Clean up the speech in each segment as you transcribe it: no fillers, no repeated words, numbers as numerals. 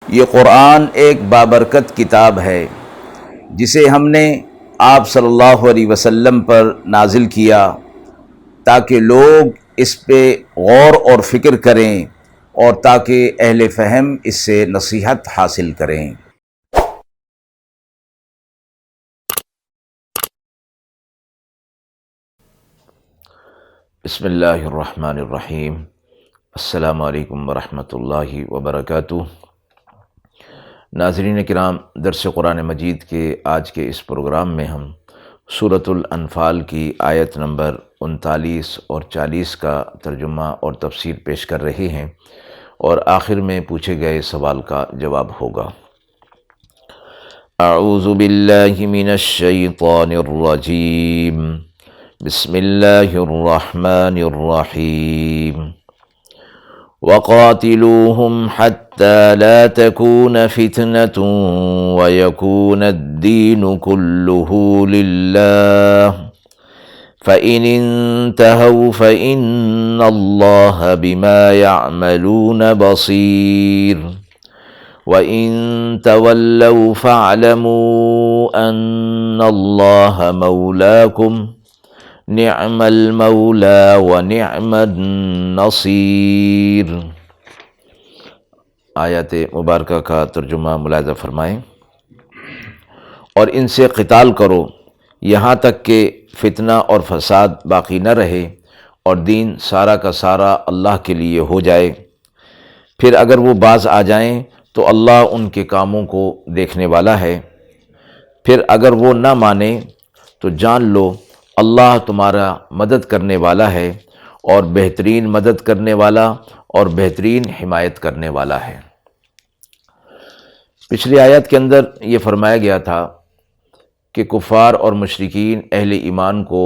یہ قرآن ایک بابرکت کتاب ہے جسے ہم نے آپ صلی اللہ علیہ وسلم پر نازل کیا تاکہ لوگ اس پہ غور اور فکر کریں اور تاکہ اہل فہم اس سے نصیحت حاصل کریں۔ بسم اللہ الرحمن الرحیم۔ السلام علیکم ورحمۃ اللہ وبرکاتہ۔ ناظرین کرام، درس قرآن مجید کے آج کے اس پروگرام میں ہم سورۃ الانفال کی آیت نمبر 39 اور 40 کا ترجمہ اور تفسیر پیش کر رہے ہیں، اور آخر میں پوچھے گئے سوال کا جواب ہوگا۔ اعوذ باللہ من الشیطان الرجیم، بسم اللہ الرحمن الرحیم۔ وَقَاتِلُوهُمْ حَتَّى لَا تَكُونَ فِتْنَةٌ وَيَكُونَ الدِّينُ كُلُّهُ لِلَّهِ فَإِنِ انْتَهَوْا فَإِنَّ اللَّهَ بِمَا يَعْمَلُونَ بَصِيرٌ وَإِن تَوَلَّوْا فَاعْلَمُوا أَنَّ اللَّهَ مَوْلَاكُمْ نعم المولا ونعم النصیر۔ آیات مبارکہ کا ترجمہ ملاحظہ فرمائیں۔ اور ان سے قتال کرو یہاں تک کہ فتنہ اور فساد باقی نہ رہے اور دین سارا کا سارا اللہ کے لیے ہو جائے۔ پھر اگر وہ باز آ جائیں تو اللہ ان کے کاموں کو دیکھنے والا ہے۔ پھر اگر وہ نہ مانیں تو جان لو اللہ تمہارا مدد کرنے والا ہے، اور بہترین مدد کرنے والا اور بہترین حمایت کرنے والا ہے۔ پچھلی آیت کے اندر یہ فرمایا گیا تھا کہ کفار اور مشرکین اہل ایمان کو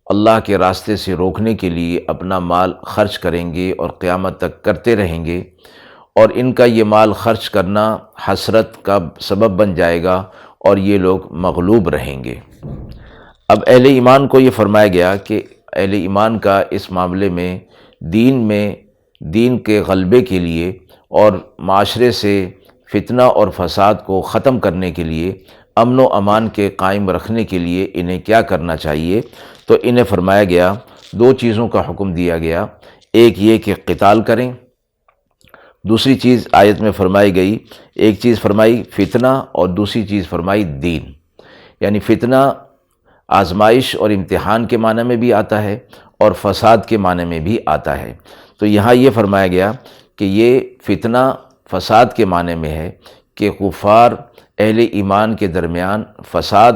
اللہ کے راستے سے روکنے کے لیے اپنا مال خرچ کریں گے اور قیامت تک کرتے رہیں گے، اور ان کا یہ مال خرچ کرنا حسرت کا سبب بن جائے گا اور یہ لوگ مغلوب رہیں گے۔ اب اہل ایمان کو یہ فرمایا گیا کہ اہل ایمان کا اس معاملے میں دین کے غلبے کے لیے اور معاشرے سے فتنہ اور فساد کو ختم کرنے کے لیے، امن و امان کے قائم رکھنے کے لیے انہیں کیا کرنا چاہیے۔ تو انہیں فرمایا گیا، دو چیزوں کا حکم دیا گیا، ایک یہ کہ قتال کریں، دوسری چیز آیت میں فرمائی گئی، ایک چیز فرمائی فتنہ اور دوسری چیز فرمائی دین۔ یعنی فتنہ آزمائش اور امتحان کے معنی میں بھی آتا ہے اور فساد کے معنی میں بھی آتا ہے۔ تو یہاں یہ فرمایا گیا کہ یہ فتنہ فساد کے معنی میں ہے کہ کفار اہل ایمان کے درمیان فساد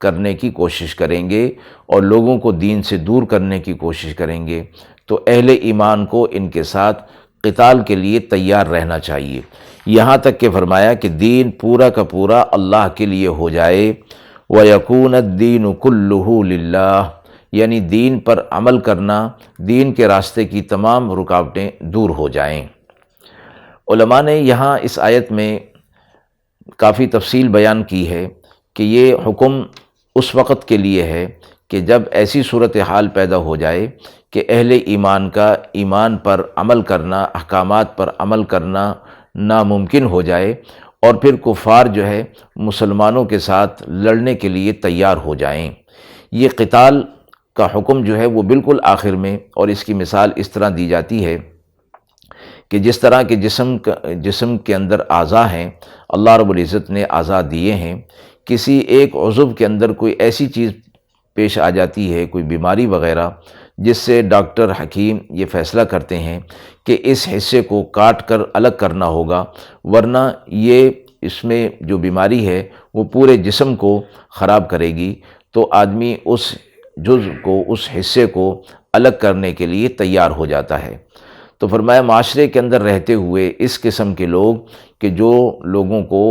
کرنے کی کوشش کریں گے اور لوگوں کو دین سے دور کرنے کی کوشش کریں گے، تو اہل ایمان کو ان کے ساتھ قتال کے لیے تیار رہنا چاہیے، یہاں تک کہ فرمایا کہ دین پورا کا پورا اللہ کے لیے ہو جائے۔ وَيَكُونَ الدِّينُ كُلُّهُ لِلَّهِ، یعنی دین پر عمل کرنا، دین کے راستے کی تمام رکاوٹیں دور ہو جائیں۔ علماء نے یہاں اس آیت میں کافی تفصیل بیان کی ہے کہ یہ حکم اس وقت کے لیے ہے کہ جب ایسی صورتحال پیدا ہو جائے کہ اہل ایمان کا ایمان پر عمل کرنا، احکامات پر عمل کرنا ناممکن ہو جائے، اور پھر کفار جو ہے مسلمانوں کے ساتھ لڑنے کے لیے تیار ہو جائیں۔ یہ قتال کا حکم جو ہے وہ بالکل آخر میں، اور اس کی مثال اس طرح دی جاتی ہے کہ جس طرح کہ جسم کے اندر اعضاء ہیں، اللہ رب العزت نے اعضاء دیے ہیں، کسی ایک عضو کے اندر کوئی ایسی چیز پیش آ جاتی ہے، کوئی بیماری وغیرہ، جس سے ڈاکٹر حکیم یہ فیصلہ کرتے ہیں کہ اس حصے کو کاٹ کر الگ کرنا ہوگا، ورنہ یہ اس میں جو بیماری ہے وہ پورے جسم کو خراب کرے گی، تو آدمی اس جزء کو، اس حصے کو الگ کرنے کے لیے تیار ہو جاتا ہے۔ تو فرمایا معاشرے کے اندر رہتے ہوئے اس قسم کے لوگ کہ جو لوگوں کو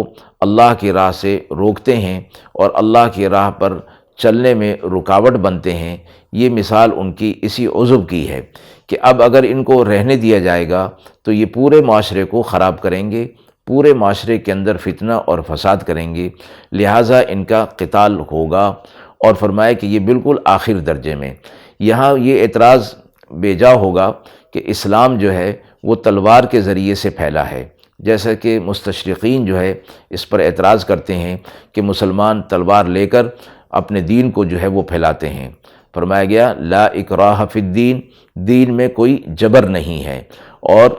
اللہ کی راہ سے روکتے ہیں اور اللہ کی راہ پر چلنے میں رکاوٹ بنتے ہیں، یہ مثال ان کی اسی عضو کی ہے کہ اب اگر ان کو رہنے دیا جائے گا تو یہ پورے معاشرے کو خراب کریں گے، پورے معاشرے کے اندر فتنہ اور فساد کریں گے، لہٰذا ان کا قتال ہوگا۔ اور فرمایا کہ یہ بالکل آخر درجے میں، یہاں یہ اعتراض بے جا ہوگا کہ اسلام جو ہے وہ تلوار کے ذریعے سے پھیلا ہے، جیسا کہ مستشرقین جو ہے اس پر اعتراض کرتے ہیں کہ مسلمان تلوار لے کر اپنے دین کو جو ہے وہ پھیلاتے ہیں۔ فرمایا گیا لا اکراہ فی الدین، دین میں کوئی جبر نہیں ہے، اور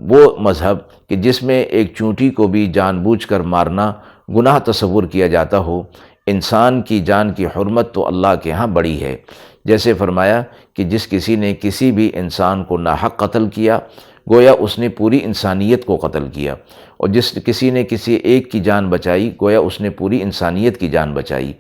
وہ مذہب کہ جس میں ایک چونٹی کو بھی جان بوجھ کر مارنا گناہ تصور کیا جاتا ہو، انسان کی جان کی حرمت تو اللہ کے ہاں بڑی ہے۔ جیسے فرمایا کہ جس کسی نے کسی بھی انسان کو ناحق قتل کیا، گویا اس نے پوری انسانیت کو قتل کیا، اور جس کسی نے کسی ایک کی جان بچائی، گویا اس نے پوری انسانیت کی جان بچائی۔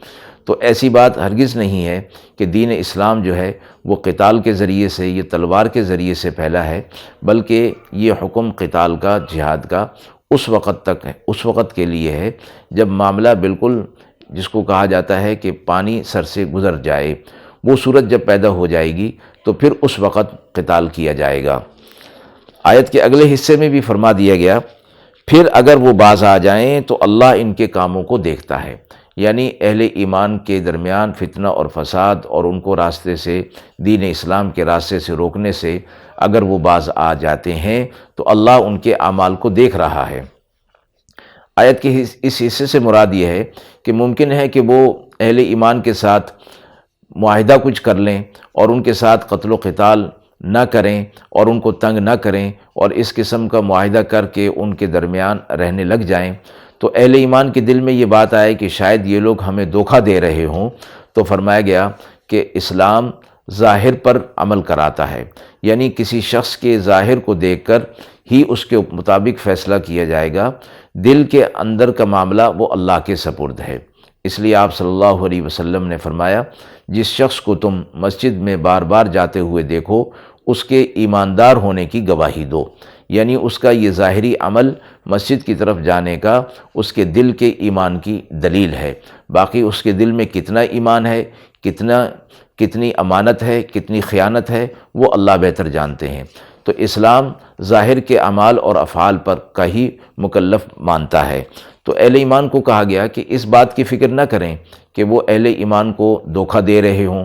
تو ایسی بات ہرگز نہیں ہے کہ دین اسلام جو ہے وہ قتال کے ذریعے سے، یہ تلوار کے ذریعے سے پھیلا ہے، بلکہ یہ حکم قتال کا، جہاد کا اس وقت تک ہے، اس وقت کے لیے ہے جب معاملہ بالکل جس کو کہا جاتا ہے کہ پانی سر سے گزر جائے، وہ صورت جب پیدا ہو جائے گی تو پھر اس وقت قتال کیا جائے گا۔ آیت کے اگلے حصے میں بھی فرما دیا گیا پھر اگر وہ باز آ جائیں تو اللہ ان کے کاموں کو دیکھتا ہے، یعنی اہل ایمان کے درمیان فتنہ اور فساد اور ان کو راستے سے، دین اسلام کے راستے سے روکنے سے اگر وہ باز آ جاتے ہیں تو اللہ ان کے اعمال کو دیکھ رہا ہے۔ آیت کے اس حصے سے مراد یہ ہے کہ ممکن ہے کہ وہ اہل ایمان کے ساتھ معاہدہ کچھ کر لیں اور ان کے ساتھ قتل و قتال نہ کریں اور ان کو تنگ نہ کریں، اور اس قسم کا معاہدہ کر کے ان کے درمیان رہنے لگ جائیں، تو اہل ایمان کے دل میں یہ بات آئے کہ شاید یہ لوگ ہمیں دھوکہ دے رہے ہوں، تو فرمایا گیا کہ اسلام ظاہر پر عمل کراتا ہے، یعنی کسی شخص کے ظاہر کو دیکھ کر ہی اس کے مطابق فیصلہ کیا جائے گا، دل کے اندر کا معاملہ وہ اللہ کے سپرد ہے۔ اس لیے آپ صلی اللہ علیہ وسلم نے فرمایا جس شخص کو تم مسجد میں بار بار جاتے ہوئے دیکھو اس کے ایماندار ہونے کی گواہی دو، یعنی اس کا یہ ظاہری عمل مسجد کی طرف جانے کا اس کے دل کے ایمان کی دلیل ہے، باقی اس کے دل میں کتنا ایمان ہے، کتنی امانت ہے، کتنی خیانت ہے، وہ اللہ بہتر جانتے ہیں۔ تو اسلام ظاہر کے اعمال اور افعال پر کا ہی مکلف مانتا ہے۔ تو اہل ایمان کو کہا گیا کہ اس بات کی فکر نہ کریں کہ وہ اہل ایمان کو دھوکہ دے رہے ہوں،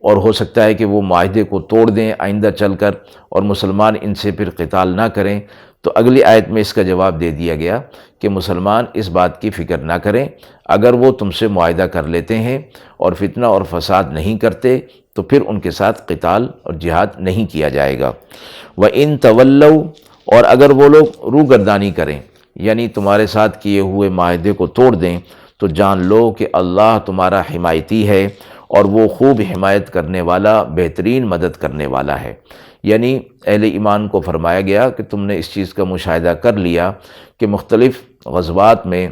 اور ہو سکتا ہے کہ وہ معاہدے کو توڑ دیں آئندہ چل کر اور مسلمان ان سے پھر قتال نہ کریں۔ تو اگلی آیت میں اس کا جواب دے دیا گیا کہ مسلمان اس بات کی فکر نہ کریں، اگر وہ تم سے معاہدہ کر لیتے ہیں اور فتنہ اور فساد نہیں کرتے تو پھر ان کے ساتھ قتال اور جہاد نہیں کیا جائے گا۔ وَإِن تَوَلَّوْا، اور اگر وہ لوگ روگردانی کریں، یعنی تمہارے ساتھ کیے ہوئے معاہدے کو توڑ دیں، تو جان لو کہ اللہ تمہارا حمایتی ہے اور وہ خوب حمایت کرنے والا، بہترین مدد کرنے والا ہے۔ یعنی اہل ایمان کو فرمایا گیا کہ تم نے اس چیز کا مشاہدہ کر لیا کہ مختلف غزوات میں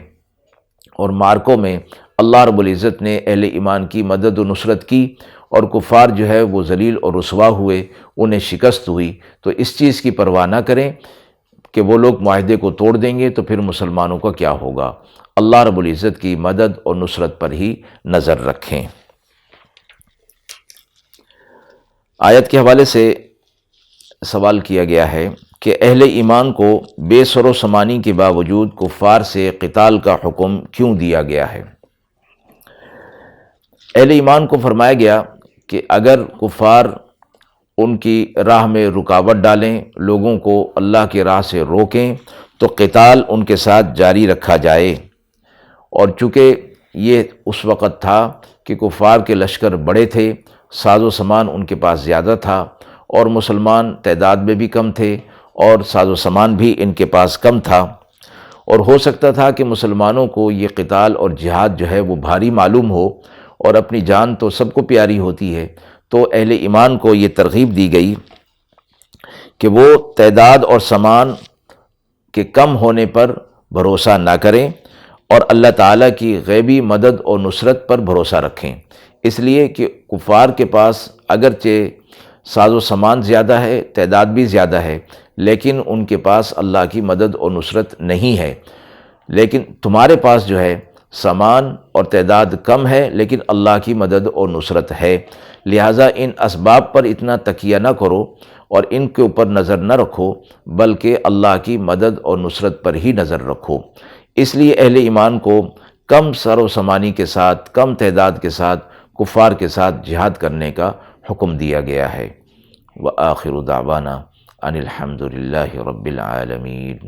اور مارکوں میں اللہ رب العزت نے اہل ایمان کی مدد و نصرت کی، اور کفار جو ہے وہ ذلیل اور رسوا ہوئے، انہیں شکست ہوئی۔ تو اس چیز کی پرواہ نہ کریں کہ وہ لوگ معاہدے کو توڑ دیں گے تو پھر مسلمانوں کا کیا ہوگا، اللہ رب العزت کی مدد اور نصرت پر ہی نظر رکھیں۔ آیت کے حوالے سے سوال کیا گیا ہے کہ اہل ایمان کو بے سر و سامانی کے باوجود کفار سے قتال کا حکم کیوں دیا گیا ہے؟ اہل ایمان کو فرمایا گیا کہ اگر کفار ان کی راہ میں رکاوٹ ڈالیں، لوگوں کو اللہ کی راہ سے روکیں، تو قتال ان کے ساتھ جاری رکھا جائے۔ اور چونکہ یہ اس وقت تھا کہ کفار کے لشکر بڑے تھے، ساز و سامان ان کے پاس زیادہ تھا، اور مسلمان تعداد میں بھی کم تھے اور ساز و سامان بھی ان کے پاس کم تھا، اور ہو سکتا تھا کہ مسلمانوں کو یہ قتال اور جہاد جو ہے وہ بھاری معلوم ہو، اور اپنی جان تو سب کو پیاری ہوتی ہے، تو اہل ایمان کو یہ ترغیب دی گئی کہ وہ تعداد اور سامان کے کم ہونے پر بھروسہ نہ کریں اور اللہ تعالیٰ کی غیبی مدد اور نصرت پر بھروسہ رکھیں، اس لیے کہ کفار کے پاس اگرچہ ساز و سامان زیادہ ہے، تعداد بھی زیادہ ہے، لیکن ان کے پاس اللہ کی مدد اور نصرت نہیں ہے۔ لیکن تمہارے پاس جو ہے سامان اور تعداد کم ہے لیکن اللہ کی مدد اور نصرت ہے، لہٰذا ان اسباب پر اتنا تکیہ نہ کرو اور ان کے اوپر نظر نہ رکھو، بلکہ اللہ کی مدد اور نصرت پر ہی نظر رکھو۔ اس لیے اہل ایمان کو کم سر و سامانی کے ساتھ، کم تعداد کے ساتھ کفار کے ساتھ جہاد کرنے کا حکم دیا گیا ہے۔ وآخر دعوانا ان الحمد للہ رب العالمین۔